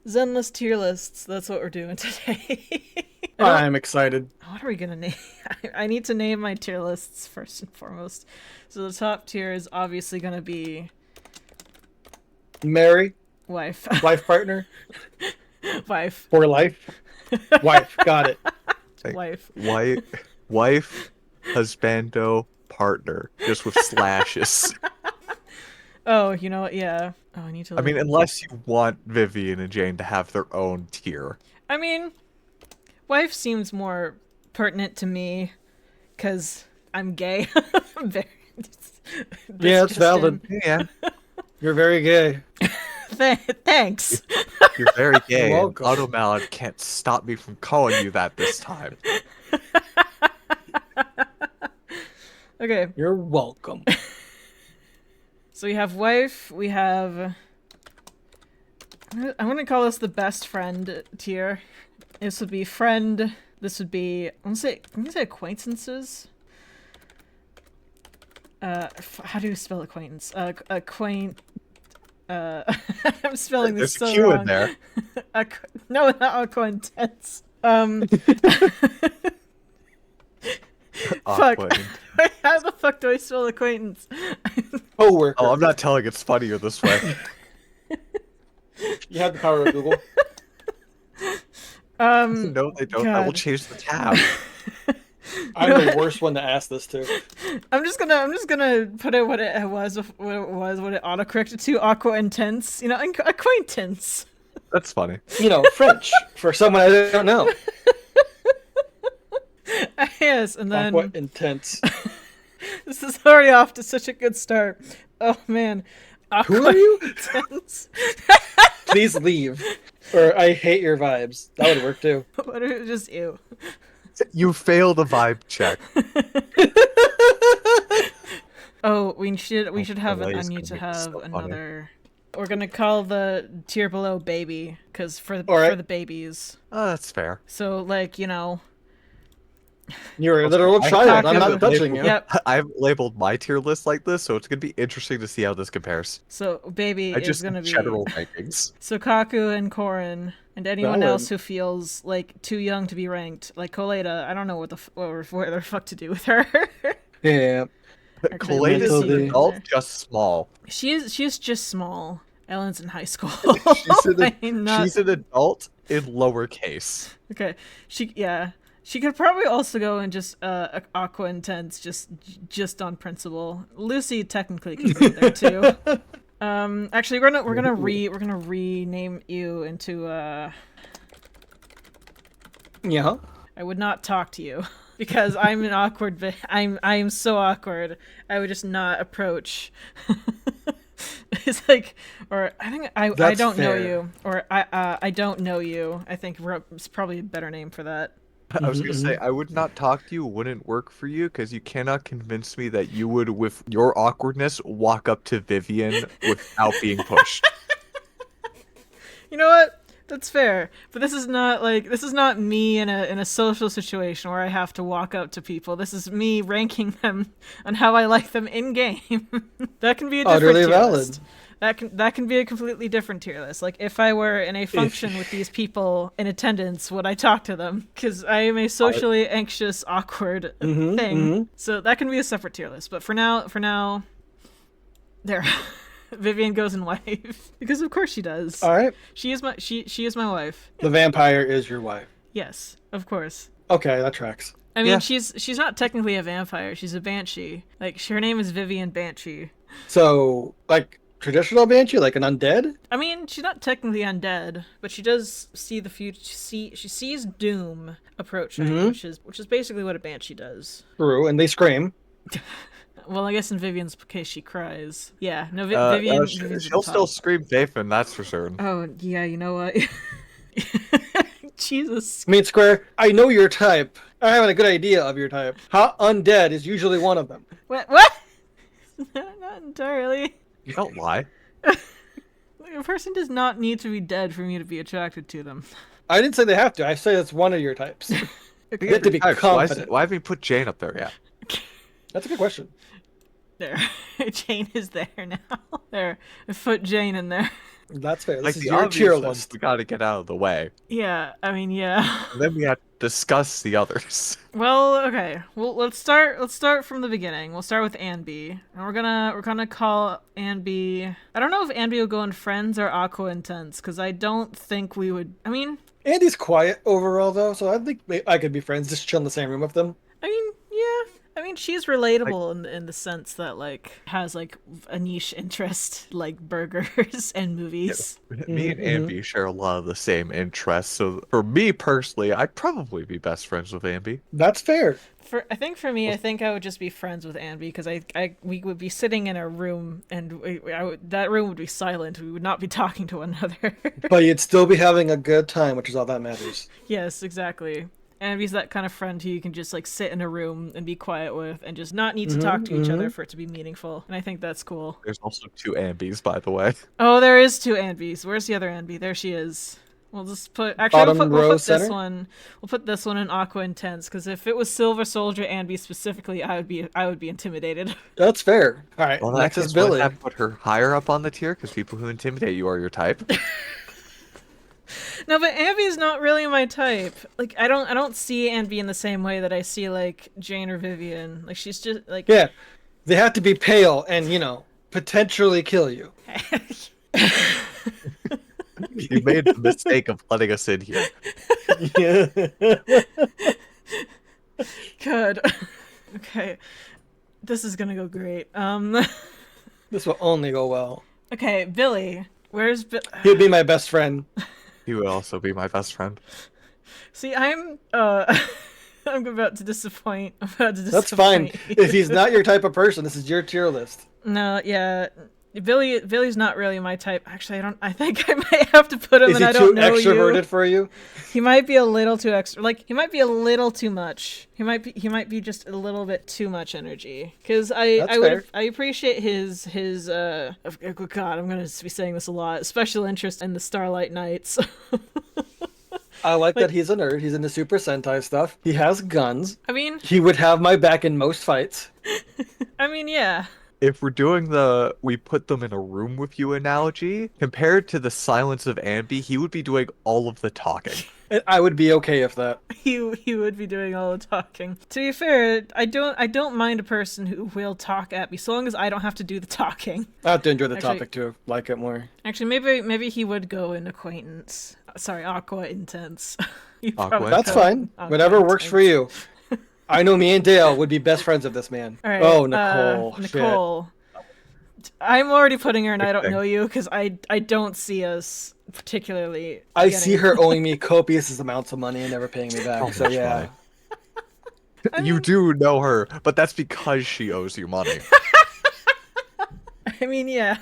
Zenless tier lists. That's what we're doing today. I'm excited. What are we gonna name? I need to name my tier lists first and foremost. So the top tier is obviously gonna be Mary, wife. life partner, Wife. for life. Wife, got it. Wife. Wife, husbando, partner, just with slashes. Oh, you know what? Yeah. Oh, I need to. I mean, unless you want Vivian and Jane to have their own tier. I mean, wife seems more pertinent to me, cause I'm gay. Very- Yeah, it's just valid. Yeah, You're very gay. Thanks. you're very gay. You're And welcome. Automalad can't stop me from calling you that this time. Okay, You're welcome. so we have wife. We have. I'm gonna call this the best friend tier. This would be friend. This would be. I'm gonna say acquaintances. How do you spell acquaintance? Acquaint. I'm spelling this There's a so Q wrong. in there. No, not acquaintance. Fuck. Awkward. How the fuck do I spell acquaintance? Co-worker. Oh, I'm not telling. It's funnier this way. You have the power of Google. No, they don't. I will God. change the tab. I'm the worst one to ask this to. I'm just gonna put it what it was, what it autocorrected to, aqua intense. You know, acquaintance. That's funny. You know, French for someone I don't know. Yes, and then What intense. this is already off to such a good start. Oh man, Who are you? intense. Please leave. Or I hate your vibes. That would work too. What are just you? You failed the vibe check. Oh, we should have LA I is need gonna to be have so funny. another. We're gonna call the tier below baby, cause for Alright. the babies. Oh, that's fair. So like You're a literal I- child. I'm I- not touching you. Yep. I've labeled my tier list like this, so it's gonna be interesting to see how this compares. So baby I is just gonna be general rankings. Sokaku and Korin and anyone Valid. else who feels like too young to be ranked. Like Koleda, I don't know what the fuck to do with her. Yeah. Or could I Kalate leave is the an in adult, there? just small. She's just small. Ellen's in high school. She's I mean, not- she's an adult in lowercase. Okay. She could probably also go in just aqua intense just on principle. Lucy technically could be there too. Actually we're gonna rename you into Yeah. I would not talk to you because I'm an awkward I am so awkward. I would just not approach. It's like, or I think I That's don't know fair. you, or I don't know you. I think it's probably a better name for that. I was gonna Mhm, say I would not talk to you, wouldn't work for you, because you cannot convince me that you would, with your awkwardness, walk up to Vivian without being pushed. You know what? That's fair. But this is not me in a social situation where I have to walk up to people. This is me ranking them on how I like them in game. That can be a different Utterly tier valid. list. That can be a completely different tier list. Like if I were in a function with these people in attendance, would I talk to them? Because I am a socially anxious, awkward Mhm, thing. mhm. So that can be a separate tier list. But for now, there. Vivian goes in wife because of course she does. All right. She is my wife. The vampire is your wife. Yes, of course. Okay, that tracks. I mean, Yeah. she's not technically a vampire. She's a banshee. Like her name is Vivian Banshee. So, like traditional banshee, like an undead? I mean, she's not technically undead, but she does see the future. She sees doom approaching, Mhm. which is basically what a banshee does. True, and they scream. Well, I guess in Vivian's case, she cries. Yeah, no, She'll Vivian's at the still top. scream Dathan, that's for certain. Oh yeah, you know what? Jesus. Mean Square, I know your type. I have a good idea of your type. How undead is usually one of them. What? What? Not entirely. You don't lie. A person does not need to be dead for me to be attracted to them. I didn't say they have to. I say it's one of your types. Okay. You have to be Why confident. haven't you put Jane up there yet? That's a good question. There. Jane is there now. There. I put Jane in there. That's fair. Like This is the your tier obvious ones, list. we gotta get out of the way. Yeah, I mean, yeah. And then we have to discuss the others. Well, okay. Well, let's start from the beginning. We'll start with Anby. And we're gonna call Anby. I don't know if Anby will go in Friends or Aqua Intense, because I don't think we would. I mean, Andy's quiet overall, though, so I think I could be friends, just chill in the same room with them. yeah. I mean, she's relatable in the sense that like has like a niche interest like burgers and movies. Me and Ambi share a lot of the same interests, so for me personally, I'd probably be best friends with Ambi. That's fair. I think for me, I think I would just be friends with Anby because we would be sitting in a room and that room would be silent. We would not be talking to one another. But you'd still be having a good time, which is all that matters. Yes, exactly. Anby's that kind of friend who you can just like sit in a room and be quiet with and just not need to talk to each other for it to be meaningful. And I think that's cool. There's also 2 Ambis, by the way. Oh, there is 2 Anbys. Where's the other Anby? There she is. We'll just put we'll put this one. We'll put this one in Aqua Intense because if it was Silver Soldier Anby specifically, I would be intimidated. That's fair. All right, Well, next that's is Billy. have to put her higher up on the tier because people who intimidate you are your type. No, but Anby's not really my type. Like I don't see Anby in the same way that I see like Jane or Vivian. Like she's just like Yeah, they have to be pale and potentially kill you. You made the mistake of letting us in here. Yeah. Good. Okay. This is gonna go great. This will only go well. Okay, Billy. Where's He'd be my best friend. He would also be my best friend. See, I'm I'm about to disappoint. That's fine. If he's not your type of person, this is your tier list. No, yeah. Billy's not really my type. Actually, I think I might have to put him Is in he I don't too know extroverted you. for you? He might be a little too extra. Like he might be a little too much. He might be just a little bit too much energy. Because I appreciate his oh God, I'm gonna be saying this a lot. Special interest in the Starlight Knights. I like that he's a nerd. He's into Super Sentai stuff. He has guns. I mean, He would have my back in most fights. yeah. If we're doing the we put them in a room with you analogy, compared to the silence of Ambi, he would be doing all of the talking. And I would be okay with that. He would be doing all the talking. To be fair, I don't mind a person who will talk at me so long as I don't have to do the talking. I have to enjoy the Actually- topic too. Like it more. Actually, maybe he would go in acquaintance. Sorry, Aqua Intense. You Aqua probably That's go fine. Aqua Whatever works for Intense. you. I know me and Dale would be best friends of this man. All right, Oh, Nicole. Shit. Nicole. I'm already putting her in I don't thing. know you because I don't see us particularly. I getting- see her owing me copious amounts of money and never paying me back. Oh, So yeah. You do know her, but that's because she owes you money. I mean, yeah.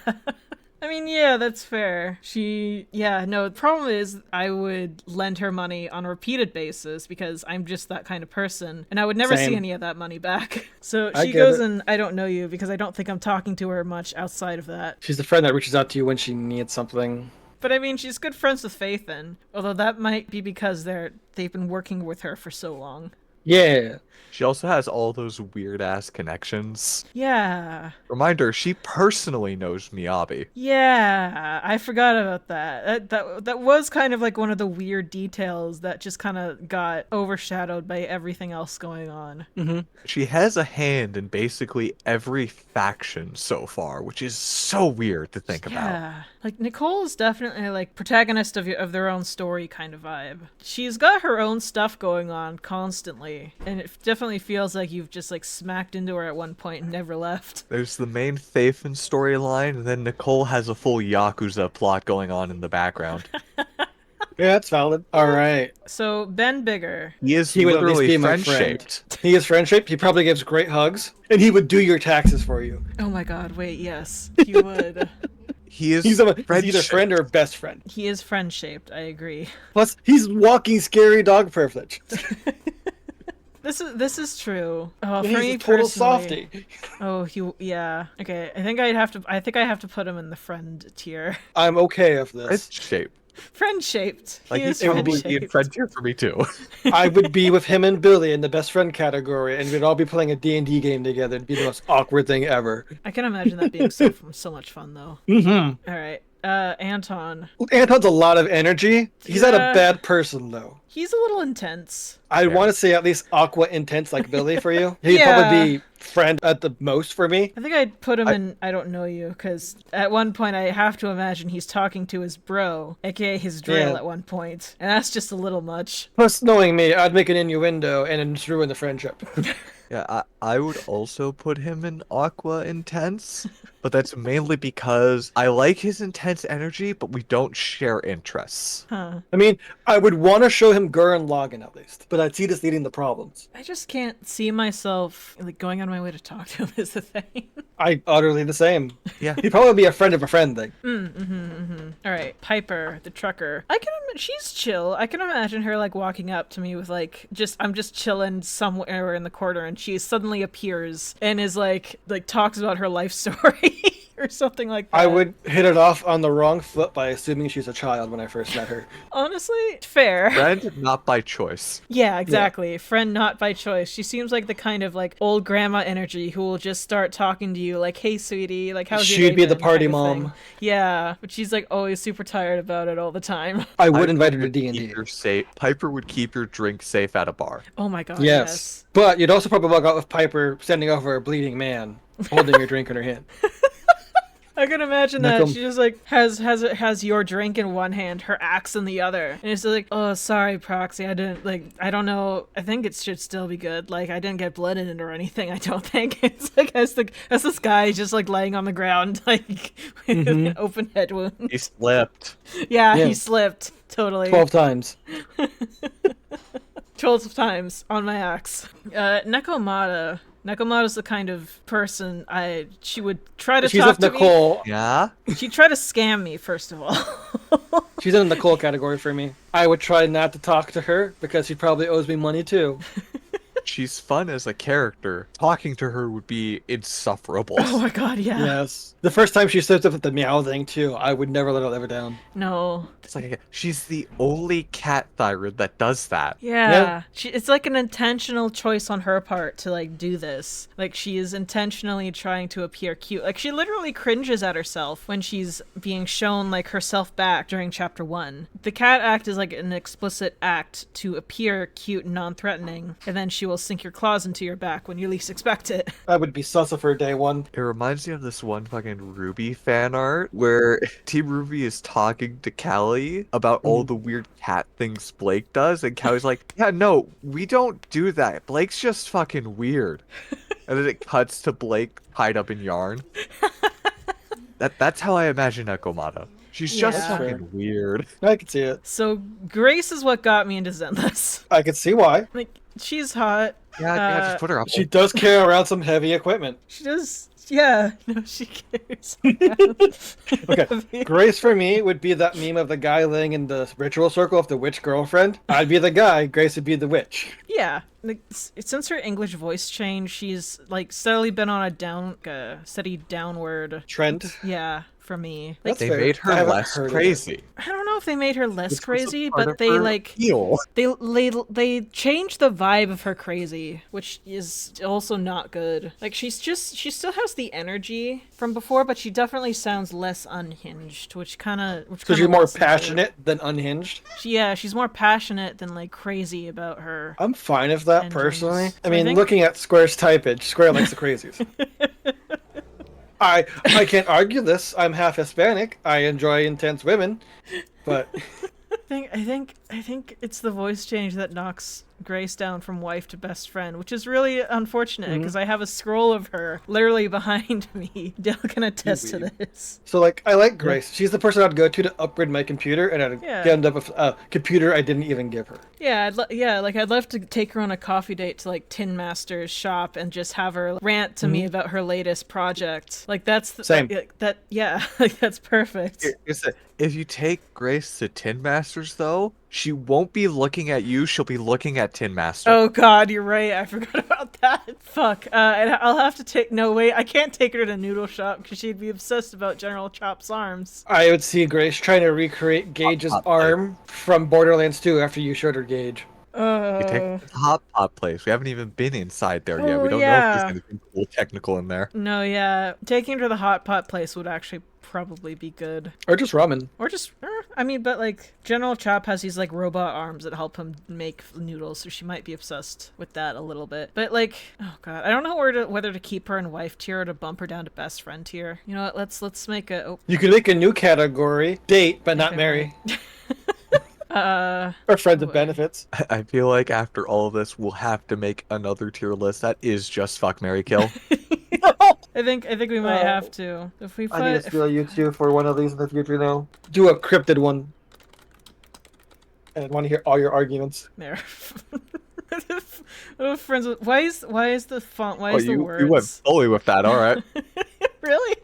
I mean, yeah, that's fair. No, the problem is I would lend her money on a repeated basis because I'm just that kind of person, and I would never see Same. any of that money back. So I she get goes it. in I don't know you because I don't think I'm talking to her much outside of that. She's the friend that reaches out to you when she needs something. But I mean, she's good friends with Faithin, although that might be because they've been working with her for so long. Yeah. She also has all those weird ass connections. Yeah. Reminder, she personally knows Miyabi. Yeah, I forgot about that. That was kind of like one of the weird details that just kind of got overshadowed by everything else going on. She has a hand in basically every faction so far, which is so weird to think about. Yeah, like Nicole is definitely like protagonist of their own story kind of vibe. She's got her own stuff going on constantly, and it definitely feels like you've just like smacked into her at one point and never left. There's the main Faithin storyline, and then Nicole has a full Yakuza plot going on in the background. Yeah, that's valid. All right. So Ben Bigger, He is He would at least literally be my friend-shaped. He is friend shaped. He probably gives great hugs. And he would do your taxes for you. oh my God, wait, yes, you would. He is He's either friend-shaped. friend or best friend. He is friend shaped. I agree. Plus, he's walking scary dog privilege. This is true. Oh, for He's me a total personally. softie. Oh, yeah. Okay, I think I have to put him in the friend tier. I'm okay with this. Friend-shaped. Friend shaped. Like, He is he'd probably friend be in shaped. friend tier for me too. I would be with him and Billy in the best friend category, and we'd all be playing a D&D game together. It'd be the most awkward thing ever. I can imagine that being so much fun though. Mm-hmm. All right. Anton. Anton's a lot of energy. He's not a Yeah. bad person, though. He's a little intense. I'd Yeah. want to say at least Aqua intense like Billy for you. He'd Yeah. probably be friend at the most for me. I think I'd put him in I don't know you, because at one point I have to imagine he's talking to his bro, aka his drill Yeah. at one point, and that's just a little much. Plus, knowing me, I'd make an innuendo and then just ruin the friendship. Yeah, I would also put him in Aqua Intense, but that's mainly because I like his intense energy, but we don't share interests. Huh. I mean, I would want to show him Gurren Lagann at least, but I'd see this leading to problems. I just can't see myself like going on my way to talk to him is the thing. I utterly the same. Yeah. He'd probably be a friend of a friend thing. All right, Piper, the trucker. She's chill. I can imagine her like walking up to me with like I'm just chilling somewhere in the corner, and she suddenly appears and is like talks about her life story or something like that. I would hit it off on the wrong foot by assuming she's a child when I first met her. Honestly, fair. Friend, not by choice. Yeah, exactly. Friend not by choice. She seems like the kind of like old grandma energy who will just start talking to you like, "Hey, sweetie, like how's your She'd day be the been?" party kind of mom. thing. Yeah, but she's like always super tired about it all the time. I would invite her to D&D. Piper would keep your drink safe at a bar. Oh my god. Yes. But you'd also probably walk out with Piper standing over a bleeding man, holding your drink in her hand. I can imagine Like, that. She just like has your drink in one hand, her axe in the other, and it's like, "Oh, sorry, Proxy. I don't know. I think it should still be good. Like, I didn't get blood in it or anything. I don't think." It's like as this guy just like laying on the ground, like with an open head wound. He slipped. Yeah, Yeah. he slipped totally 12 times. 12 times on my axe. Nekomata. Nekomata's the kind of person she would try to She's talk with to Nicole. Yeah? She'd try to scam me, first of all. She's in the Nicole category for me. I would try not to talk to her because she probably owes me money too. She's fun as a character. Talking to her would be insufferable. Oh my god, yeah. Yes. The first time she slipped up with the meow thing too, I would never let her live it down. No. It's like she's the only cat thyroid that does that. Yeah. It's like an intentional choice on her part to like do this. Like she is intentionally trying to appear cute. Like she literally cringes at herself when she's being shown like herself back during chapter 1. The cat act is like an explicit act to appear cute and non-threatening, and then she will sink your claws into your back when you least expect it. I would be sus of her day one. It reminds me of this one fucking Ruby fan art where Team Ruby is talking to Callie about all the weird cat things Blake does, and Callie's like, "Yeah, no, we don't do that. Blake's just fucking weird." And then it cuts to Blake tied up in yarn. That's how I imagine Nekomata. She's just Yeah. fucking weird. I could see it. So Grace is what got me into Zenless. I could see why. Like she's hot. Yeah, just put her up. She does carry around some heavy equipment. She does. Yeah. No, she cares. Okay. Grace for me would be that meme of the guy laying in the ritual circle of the witch girlfriend. I'd be the guy, Grace would be the witch. Yeah. Like, since her English voice change, she's like steadily been on a steady downward Trend. Yeah, for me. That's They fair. made I her haven't less heard of it. crazy. I don't know if they made her less This was a crazy, part but of they her like appeal. they changed the vibe of her crazy, which is also not good. Like she still has the energy from before, but she definitely sounds less unhinged, which kind of So she's more passionate than unhinged. She's more passionate than like crazy about her. I'm fine with that Engines. personally. So I I mean, think- looking at Square's typage, Square likes the crazies. I can't argue this. I'm half Hispanic. I enjoy intense women, but I think it's the voice change that knocks Grace down from wife to best friend, which is really unfortunate because I have a scroll of her literally behind me. Dale can attest to this. so like I like Grace. She's the person I'd go to upgrade my computer, and I'd Yeah. end up with a computer I didn't even give her. Yeah, I'd love to take her on a coffee date to like Tin Master's shop and just have her rant to me about her latest project. Like that's Same. like that's perfect. If you take Grace to Tin Masters, though, she won't be looking at you. She'll be looking at Tin Master. Oh God, you're right. I forgot about that. Fuck. And I'll have to take. No wait, I can't take her to Noodle Shop because she'd be obsessed about General Chop's arms. I would see Grace trying to recreate Gage's arm from Borderlands 2 after you showed her Gage. We take her to the hot pot place. We haven't even been inside there yet. Oh, We don't know yeah. if there's anything cool technical in there. No, yeah. Taking her to the hot pot place would actually probably be good. Or just ramen. Or just, I mean, but like General Chop has these like robot arms that help him make noodles, so she might be obsessed with that a little bit. But like, oh god, I don't know whether to keep her in wife tier or to bump her down to best friend tier. You know what? Let's make a. Oh. You could make a new category: date but not Okay, marry. Or Or friends with benefits. I feel like after all of this, we'll have to make another tier list that is just fuck, marry, kill. I think we might have to. If we I need to steal you two for one of these in the future now. Do a cryptid one. And I want to hear all your arguments. there. What if friends with, why is the font, why is the words? You went fully with that, alright. Really?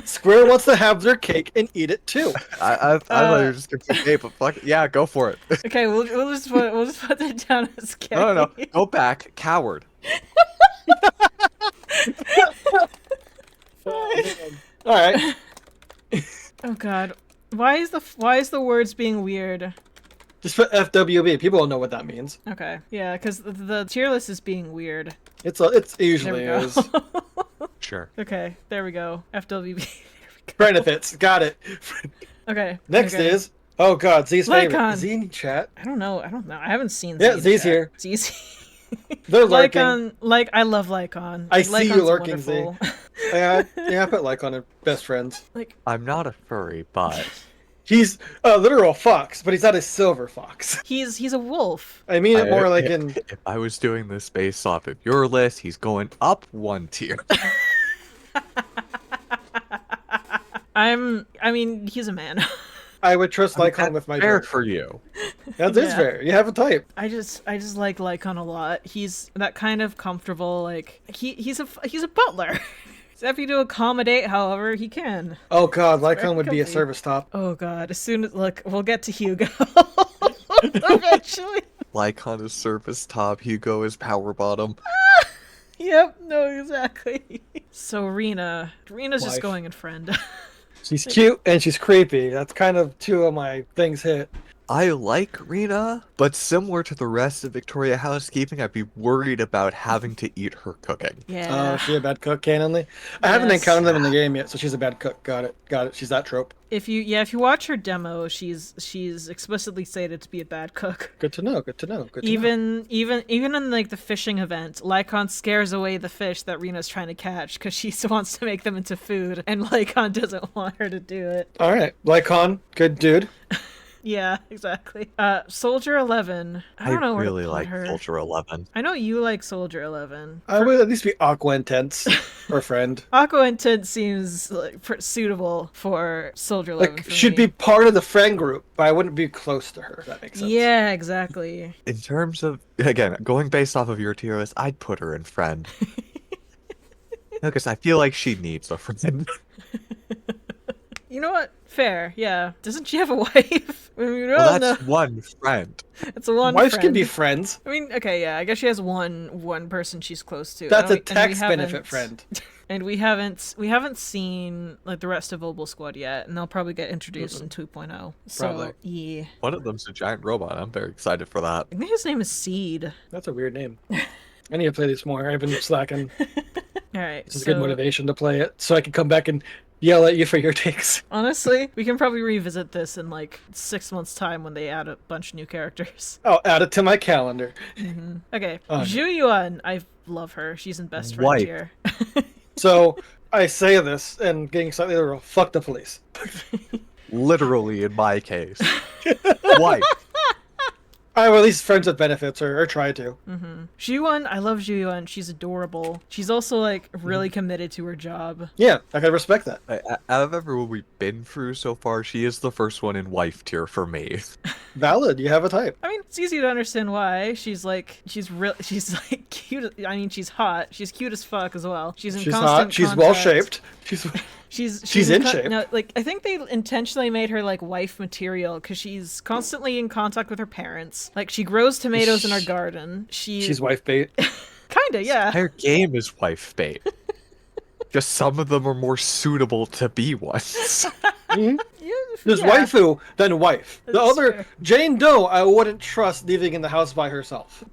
Square wants to have their cake and eat it too. I thought you were just gonna say, hey, but fuck it. Yeah, go for it. Okay, we'll just put that down as K. No. Go back, coward. Alright. Oh god. Why is the words being weird? Just put FWB. People will know what that means. Okay. Yeah, because the tier list is being weird. It There usually we go. is. Sure. Okay, there we go. FWB. Benefits. Got it. Okay. Next okay. is, oh god, Z's favorite. Lycon. Is he in chat? I don't know. I haven't seen Yeah, Z in Z's chat. here. Z's They're lurking. Lycon, I love Lycon. I see you Lycon's lurking, Z. wonderful. Yeah, I put Lycon in best friends. Like, I'm not a furry, but He's a literal fox, but he's not a silver fox. he's a wolf. I mean it more like in... if I was doing this based off of your list, he's going up one tier. I mean, he's a man. I would trust Lycon That's with my fair dirt. for you. That is Yeah. fair. You have a type. I just like Lycon a lot. He's that kind of comfortable, like he's a butler. He's happy to accommodate however he can. Oh god, very Lycon would be a comfy. service top. Oh god, as soon as look, we'll get to Hugo eventually. Lycon is surface top, Hugo is power bottom. Yep, no, exactly. So Rena's just Wife. going in friend. She's cute and she's creepy. That's kind of two of my things hit. I like Rena, but similar to the rest of Victoria Housekeeping, I'd be worried about having to eat her cooking. Yeah. Is she a bad cook, canonly? I haven't Yes. encountered them in the game yet, so she's a bad cook. Got it. She's that trope. If you watch her demo, she's explicitly stated to be a bad cook. Good to know. Good to know. Even in like the fishing event, Lycon scares away the fish that Rena's trying to catch because she wants to make them into food, and Lycon doesn't want her to do it. All right, Lycon, good dude. Yeah, exactly. Soldier 11. I don't know where really to put like her. Soldier 11. I know you like Soldier 11. I would at least be Aqua Intense or friend. Aqua Intent seems like suitable for Soldier 11. Like for should me. be part of the friend group, but I wouldn't be close to her. If that makes sense. Yeah, exactly. In terms of, again, going based off of your tier list, I'd put her in friend. Because I feel like she needs a friend. You know what? Fair. Yeah. Doesn't she have a wife? I mean, we Well, don't that's know. one friend. It's a one. Wives friend. can be friends. I mean, okay, yeah. I guess she has one person she's close to. That's And a we tax haven't- benefit friend. And we haven't seen like the rest of Obel Squad yet, and they'll probably get introduced in 2.0. So Probably. yeah, One of them's a giant robot. I'm very excited for that. I think his name is Seed. That's a weird name. I need to play this more. I've been slacking. All right, This is good motivation to play it, so I can come back and yell at you for your takes. Honestly, we can probably revisit this in like 6 months' time when they add a bunch of new characters. I'll add it to my calendar. Okay, Oh, no. Zhu Yuan, I love her. She's in best friend Wipe. tier. So I say this and getting slightly literal. Fuck the police. Literally, in my case. Wife. I am at least friends with benefits, or try to. Zhu-Yuan, I love Zhu-Yuan. She's adorable. She's also like really committed to her job. Yeah, I can respect that. Out of everyone we've been through so far, she is the first one in wife tier for me. Valid. You have a type. I mean, it's easy to understand why. She's like cute. I mean, she's hot. She's cute as fuck as well. She's in She's constant hot. She's contact. well shaped. She's in shape. No, like I think they intentionally made her like wife material because she's constantly in contact with her parents. Like she grows tomatoes in her garden. She's wife bait. Kinda, yeah. Her game is wife bait. Just some of them are more suitable to be ones. Yeah, There's yeah. waifu, then wife. The That's other fair. Jane Doe, I wouldn't trust leaving in the house by herself.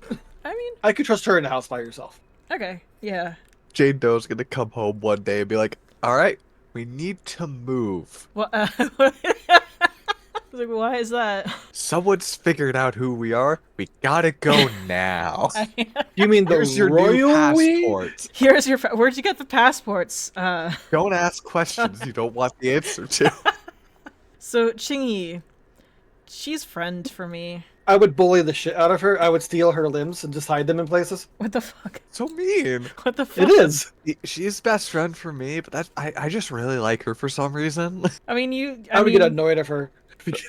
I mean, I could trust her in the house by herself. okay, yeah. Jane Doe's gonna come home one day and be like, alright, We need to move. What? I was like, why is that? Someone's figured out who we are. We gotta go now. You mean the Here's your royal new we? passport. Here's your. Where'd you get the passports? Don't ask questions you don't want the answer to. So Chingy, she's friend for me. I would bully the shit out of her. I would steal her limbs and just hide them in places. What the fuck? So mean. What the fuck? It is. She's best friend for me, but I just really like her for some reason. I mean, you. I would get annoyed of her.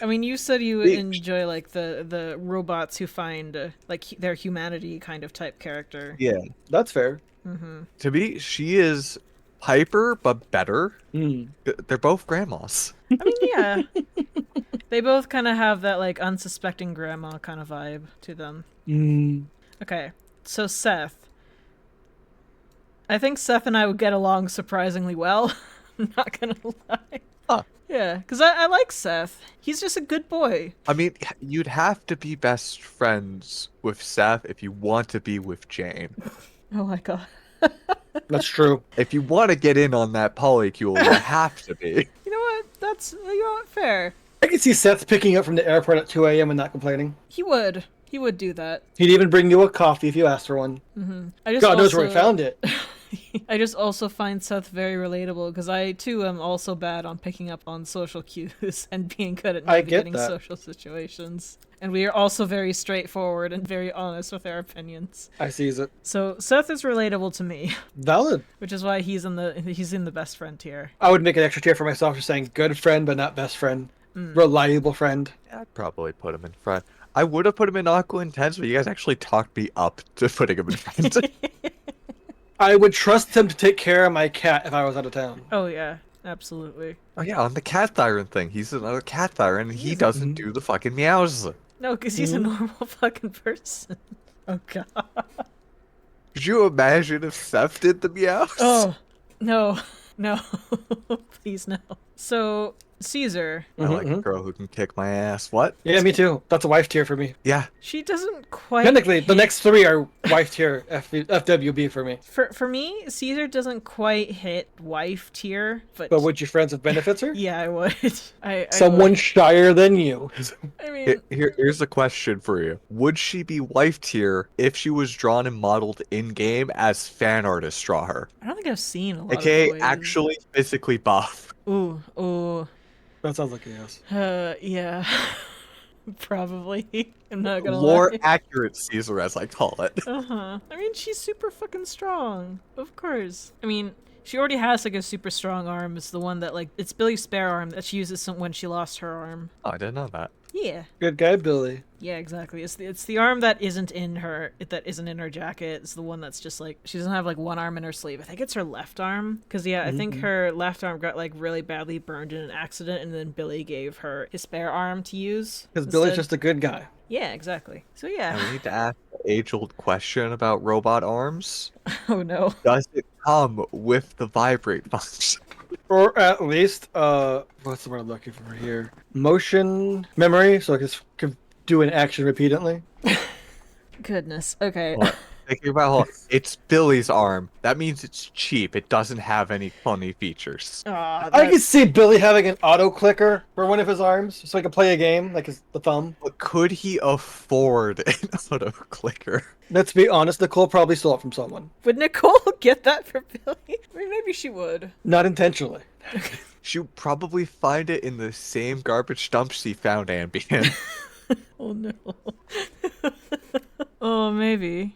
I mean, you said you enjoy like the robots who find like their humanity kind of type character. Yeah, That's fair. Mm-hmm. to me, she is Piper, but better. Mm. They're both grandmas. I mean, yeah. They both kind of have that like unsuspecting grandma kind of vibe to them. Mm. Okay, so Seth. I think Seth and I would get along surprisingly well. I'm not gonna lie. Huh. Yeah, because I like Seth. He's just a good boy. I mean, you'd have to be best friends with Seth if you want to be with Jane. Oh my god. That's true. If you want to get in on that polycule, you have to be. You know what? That's fair. I can see Seth picking up from the airport at 2 a.m. and not complaining. He would. He would do that. He'd even bring you a coffee if you asked for one. I just God knows where he found it. I just also find Seth very relatable because I too am also bad on picking up on social cues and being good at I get navigating that. social situations. And we are also very straightforward and very honest with our opinions. I sees it. So Seth is relatable to me, Valid. which is why he's in the best friend tier. I would make an extra tier for myself for saying good friend but not best friend. Reliable friend. Yeah, I'd probably put him in front. I would have put him in Aqua Intense, but you guys actually talked me up to putting him in front. I would trust him to take care of my cat if I was out of town. Oh yeah, absolutely. Oh yeah, on the cat Thyron thing, he's another cat Thyron, and he doesn't do the fucking meows. No, because he's a normal fucking person. Oh god. Could you imagine if Seth did the meows? Oh no, no, please no. So Caesar, I like a girl who can kick my ass. What? Yeah, me too. That's a wife tier for me. Yeah. she doesn't quite. Technically, the next three are wife tier FWB for me. For me, Caesar doesn't quite hit wife tier, but But would you friends with benefits her? yeah, I would. I Someone would. shyer than you. I mean, Here's a question for you. Would she be wife tier if she was drawn and modeled in-game as fan artists draw her? I don't think I've seen a lot AKA of boys. actually physically buff. Ooh. That sounds like a yes. Yeah. Probably. I'm not gonna Lore lie. accurate Caesar, as I call it. I mean, she's super fucking strong. Of course. I mean, she already has like a super strong arm. It's the one that like it's Billy's spare arm that she uses when she lost her arm. Oh, I didn't know that. Yeah. Good guy, Billy. Yeah, exactly. It's the arm that isn't in her jacket. It's the one that's just like she doesn't have like one arm in her sleeve. I think it's her left arm because I think her left arm got like really badly burned in an accident, and then Billy gave her his spare arm to use. Because Billy's instead. just a good guy. Yeah, exactly. So yeah. I need to ask the age-old question about robot arms. Oh no. Does it come with the vibrate function? Or at least, what's the word I'm looking for here? Motion memory, so I can do an action repeatedly. Goodness. Okay. What? Thinking about it's Billy's arm. That means it's cheap. It doesn't have any funny features. Aw, I can see Billy having an auto clicker for one of his arms, so he can play a game, like the thumb. But could he afford an auto clicker? Let's be honest, Nicole probably stole it from someone. would Nicole get that for Billy? I mean, maybe she would. Not intentionally. She'll probably find it in the same garbage dump she found Ambien. Oh no. Oh, maybe.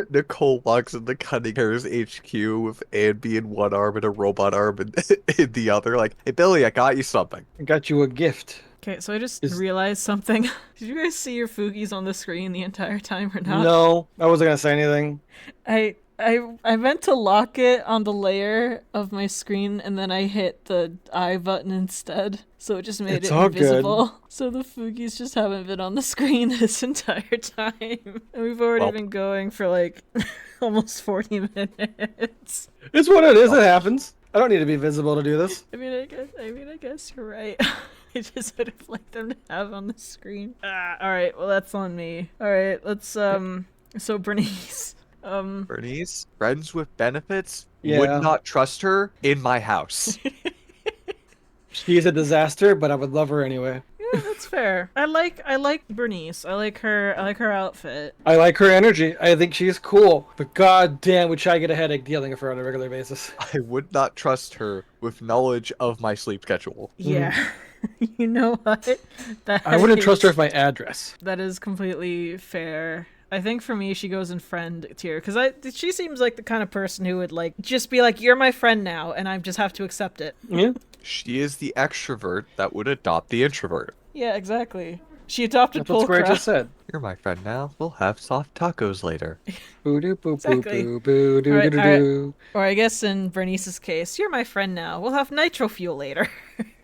Nicole walks into Cunning Hair's HQ with Ambien one arm and a robot arm in the other. Like, hey Billy, I got you something. I got you a gift. Okay, so I just realized something. Did you guys see your Fugies on the screen the entire time or not? No, I wasn't gonna say anything. I meant to lock it on the layer of my screen, and then I hit the I button instead, so it just made It's it all invisible. Good. So the Fugies just haven't been on the screen this entire time, and we've already been going for like almost 40 minutes. It's what it is. It happens. I don't need to be visible to do this. I guess you're right. I just would have liked them to have on the screen. All right, well that's on me. All right, let's so Bernice. Bernice, friends with benefits, would Yeah. not trust her in my house. She's a disaster, but I would love her anyway. Yeah, that's fair. I like Bernice. I like her outfit. I like her energy. I think she's cool. But god damn, would I get a headache dealing with her on a regular basis. I would not trust her with knowledge of my sleep schedule. Yeah. You know what? That I wouldn't trust her is- with my address. That is completely fair. I think for me, she goes in friend tier because she seems like the kind of person who would like just be like, "You're my friend now," and I just have to accept it. Yeah. She is the extrovert that would adopt the introvert. Yeah, exactly. She adopted That's what Square Polkra. just said. You're my friend now. We'll have soft tacos later. Boo doo boo Exactly. boo boo boo doo Alright, doo alright. doo. Or I guess in Bernice's case, you're my friend now. We'll have nitro fuel later.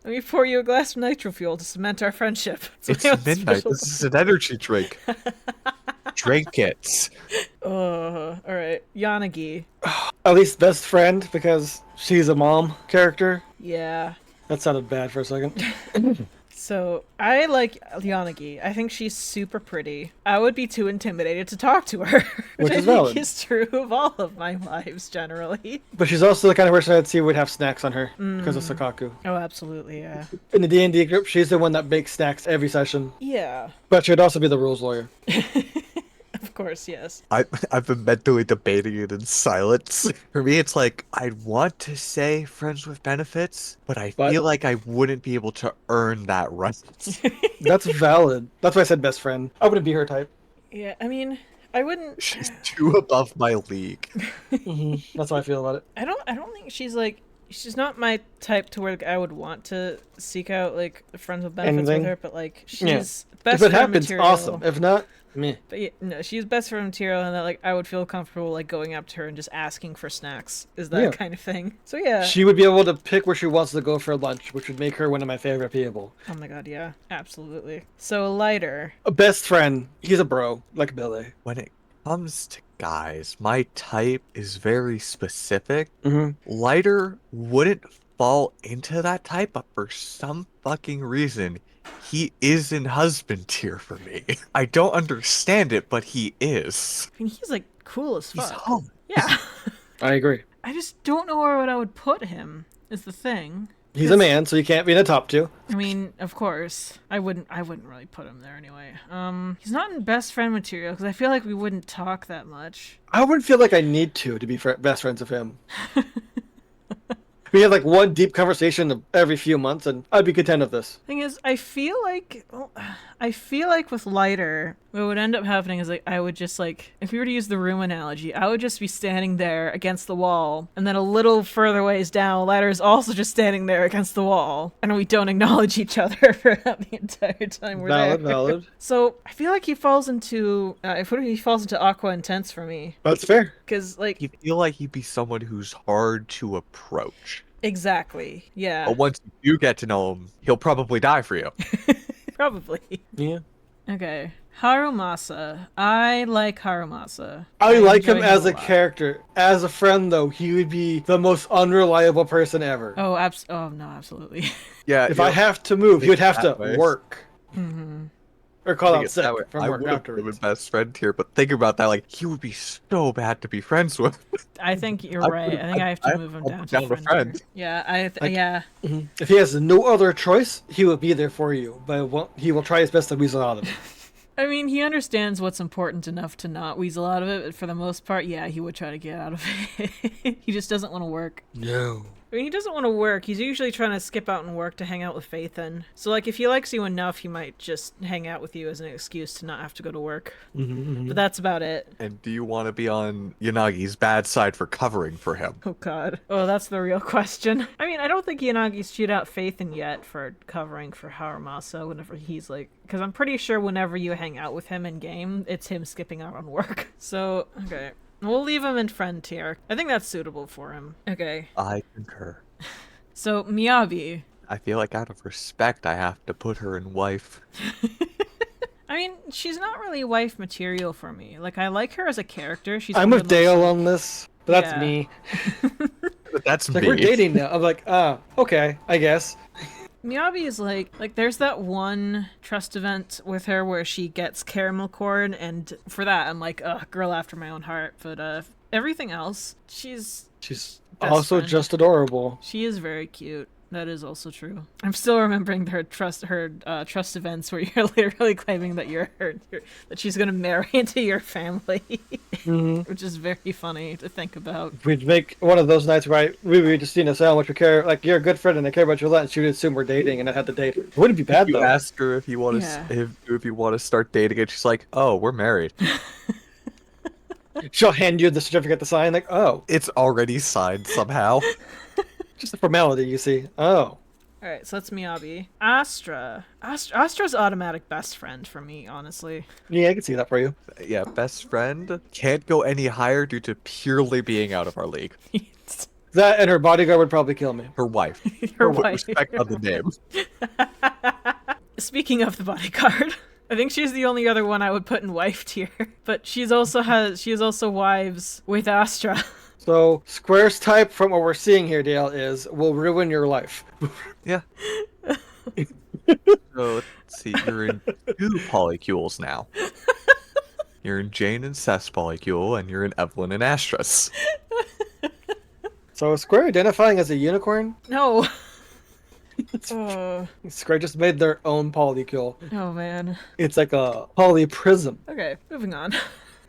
Let me pour you a glass of nitro fuel to cement our friendship. It's my own midnight. special- This is an energy drink. Drink it. Alright. Yanagi. At least best friend because she's a mom character. Yeah. That sounded bad for a second. So, I like Yanagi. I think she's super pretty. I would be too intimidated to talk to her. Which I is think valid. is true of all of my wives, generally. But she's also the kind of person I'd see would have snacks on her because of Sakaku. Oh, absolutely, yeah. In the D&D group, she's the one that bakes snacks every session. Yeah. But she'd also be the rules lawyer. Of course, yes. I've been mentally debating it in silence. For me, it's like, I'd want to say friends with benefits, but I But- feel like I wouldn't be able to earn that right. That's valid. That's why I said best friend. I wouldn't be her type. Yeah, I mean, I wouldn't... She's too above my league. That's how I feel about it. I don't think she's like... She's not my type to where like, I would want to seek out like friends with benefits Anything? with her, but like she's Yeah. best If it friend happens, material. awesome. If not, meh. But yeah, no, she's best friend material, and that like I would feel comfortable like going up to her and just asking for snacks. Is that Yeah. kind of thing? So yeah. She would be able to pick where she wants to go for lunch, which would make her one of my favorite people. Oh my god, yeah, absolutely. So lighter. A best friend. He's a bro, like Billy. When it comes to guys, my type is very specific. Mm-hmm. Lighter wouldn't fall into that type, but for some fucking reason, he is in husband tier for me. I don't understand it, but he is. I mean, he's like cool as He's fuck. home. Yeah. I agree. I just don't know where I would put him. Is the thing. He's a man, so you can't be in the top two. I mean, of course, I wouldn't really put him there anyway. He's not in best friend material because I feel like we wouldn't talk that much. I wouldn't feel like I need to be best friends with him. We have like one deep conversation every few months, and I'd be content with this. Thing is, I feel like with lighter, what would end up happening is like I would just like if we were to use the room analogy, I would just be standing there against the wall, and then a little further ways down, lighter is also just standing there against the wall, and we don't acknowledge each other for the entire time we're Valid, there. valid. So I feel like he falls into he falls into Aqua Intense for me, That's fair. because like You feel like he'd be someone who's hard to approach. exactly, yeah, But once you do get to know him, he'll probably die for you. probably. Yeah. Okay. Harumasa. I like Harumasa. I like him enjoy as a lot. character. As a friend, though, he would be the most unreliable person ever. Oh, oh no, absolutely. Yeah. If I have to move, he would have to that way. work. hmm Or call think out it's sick that way. from I work would have afterwards. been best friend here, but think about that. Like, he would be so bad to be friends with. I think you're I right. would've- I think I have to I- move him I'll down put to down a friend. friend. tier. Yeah, Like- yeah. Mhm. If he has no other choice, he will be there for you, but he will try his best to weasel out of it. I mean, he understands what's important enough to not weasel out of it, but for the most part, yeah, he would try to get out of it. He just doesn't want to work. No. I mean, he doesn't want to work. He's usually trying to skip out and work to hang out with Faithin. So, like, if he likes you enough, he might just hang out with you as an excuse to not have to go to work. But that's about it. And do you want to be on Yanagi's bad side for covering for him? Oh, God. Oh, that's the real question. I mean, I don't think Yanagi's chewed out Faithin yet for covering for Harumasa whenever he's, like... Because I'm pretty sure whenever you hang out with him in game, it's him skipping out on work. So, okay. We'll leave him in friend tier. I think that's suitable for him. Okay. I concur. So, Miyabi. I feel like out of respect, I have to put her in wife. I mean, she's not really wife material for me. Like, I like her as a character. She's I'm one with of the most, Dale like- on this, but that's Yeah. me. But that's It's like me. we're dating now. I'm like, okay, I guess. Miyabi is like there's that one trust event with her where she gets caramel corn, and for that I'm like, ugh, girl after my own heart. But everything else, she's She's Best Also friend. just adorable. She is very cute. That is also true. I'm still remembering her trust events where you're literally claiming that that she's gonna marry into your family, which is very funny to think about. We'd make one of those nights where we would just eat a sandwich. We care, like, you're a good friend and I care about your life, and she would assume we're dating and I had to date her. It wouldn't be bad You though. ask her if you want to Yeah. if you want to start dating, and she's like, "Oh, we're married." She'll hand you the certificate to sign, like, oh, It's already signed somehow. just a formality, you see. Oh. All right, so that's Miyabi. Astra's automatic best friend for me, honestly. Yeah, I can see that for you. Yeah, best friend can't go any higher due to purely being out of our league. That and her bodyguard would probably kill me. Her wife. Her With wife. respect on the name. Speaking of the bodyguard, I think she's the only other one I would put in wife tier. But she is also wives with Astra. So, Square's type from what we're seeing here, Dale, is will ruin your life. Yeah. So let's see, you're in 2 polycules now. You're in Jane and Seth's polycule, and you're in Evelyn and Astra's. So, is Square identifying as a unicorn? No. Oh Square just made their own polycule. man. It's like a polyprism. Okay, moving on.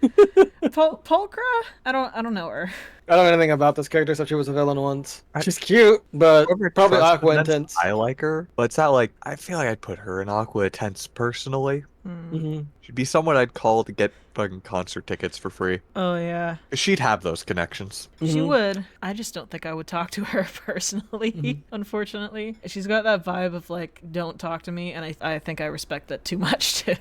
Polkra? I don't know her. I don't know anything about this character except she was a villain once. She's cute, but probably Trust Aqua Intense, intense. I like her, but it's not like I feel like I'd put her in Aqua Intense personally. Mm-hmm. She'd be someone I'd call to get fucking concert tickets for free. Oh yeah. She'd have those connections. She would. I just don't think I would talk to her personally, unfortunately. She's got that vibe of like, don't talk to me, and I think I respect that too much to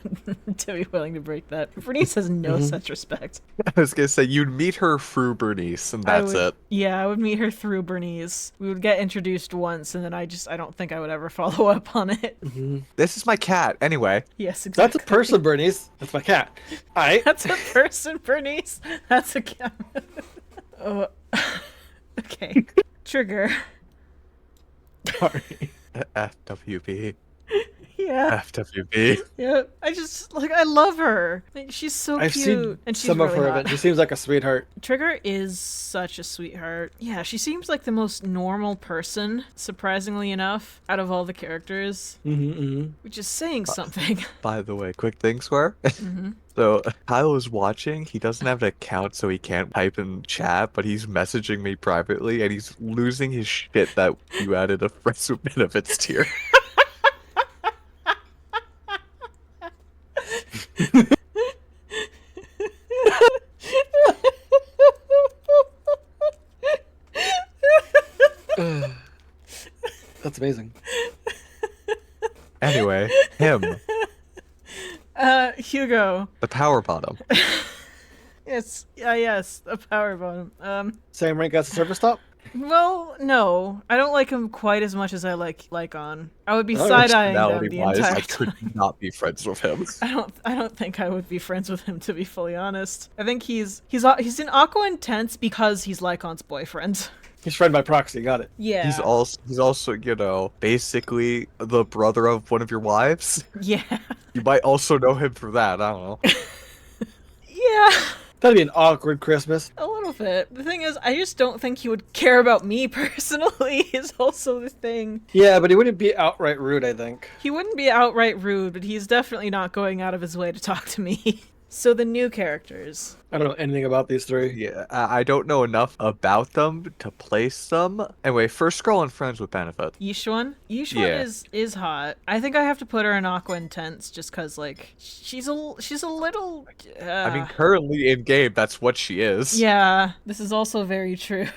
be willing to break that. Bernice has no such respect. I was gonna say you'd meet her through Bernice, and that's it. Yeah, I would meet her through Bernice. We would get introduced once, and then I don't think I would ever follow up on it. This is my cat, anyway. Yes, exactly. That's a person, Bernice. That's my cat. Alright. That's a person, Bernice. That's a cat. Oh. Okay. Trigger. Sorry. FWB. Yeah. FWB. Yeah. I love her. Like, she's so I've cute. seen And she's some really of her hot. events. She seems like a sweetheart. Trigger is such a sweetheart. Yeah, she seems like the most normal person, surprisingly enough, out of all the characters, which is saying something. By the way, quick thing, Square. So Kyle is watching. He doesn't have an account, so he can't type in chat, but he's messaging me privately, and he's losing his shit that you added a friends with benefits tier. That's amazing. Anyway, him, Hugo. the power bottom. Yes, yes, the power bottom. Same rank as the service top? Well, no, I don't like him quite as much as I like Lycon. I would be side-eyeing them the Personality-wise, entire I time. could not be friends with him. I don't think I would be friends with him, to be fully honest. I think he's in Aqua Intense because he's Lycon's boyfriend. He's friend by proxy, got it. Yeah. He's also, you know, basically the brother of one of your wives. Yeah. You might also know him for that. I don't know. Yeah. That'd be an awkward Christmas. A little bit. The thing is, I just don't think he would care about me personally, is also the thing. Yeah, but he wouldn't be outright rude, I think. He wouldn't be outright rude, but he's definitely not going out of his way to talk to me. So the new characters. I don't know anything about these three. Yeah, I don't know enough about them to place them. Anyway, first girl and friends with benefit. Yishuan? Yishuan Yeah. is hot. I think I have to put her in Aqua Intense just cause like she's a little I mean, currently in game, that's what she is. yeah, this is also very true.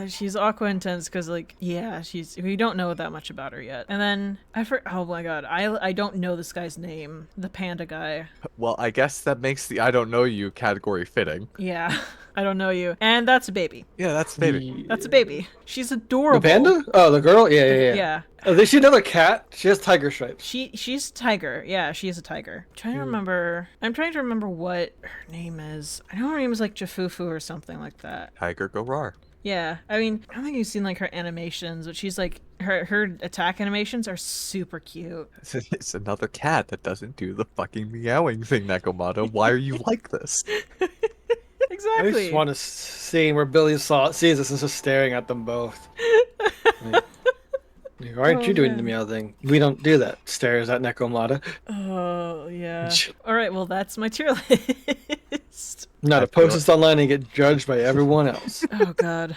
She's Aqua Intense because like yeah, we don't know that much about her yet. And then oh my god, I don't know this guy's name, the panda guy. Well, I guess that makes the I don't know you category fitting. Yeah, I don't know you. And that's a baby. Yeah, that's maybe. That's a baby. She's adorable. The panda? Oh, the girl? Yeah. Yeah. Is she another cat? She has tiger stripes. She's tiger. Yeah, she is a tiger. I'm trying to remember what her name is. I know her name is like Jafufu or something like that. Tiger go rar. Yeah, I mean, I don't think you've seen like her animations, but she's like her attack animations are super cute. It's another cat that doesn't do the fucking meowing thing, Nekomato. Why are you like this? Exactly. just want to scene where Billy sees this and is just staring at them both. Like, why aren't Oh, you doing the man. meow thing? We don't do that. Stares at Nekomata. Oh, yeah. All right, well, that's my tier list. Now I to feel post this online and get judged by everyone else. Oh, God.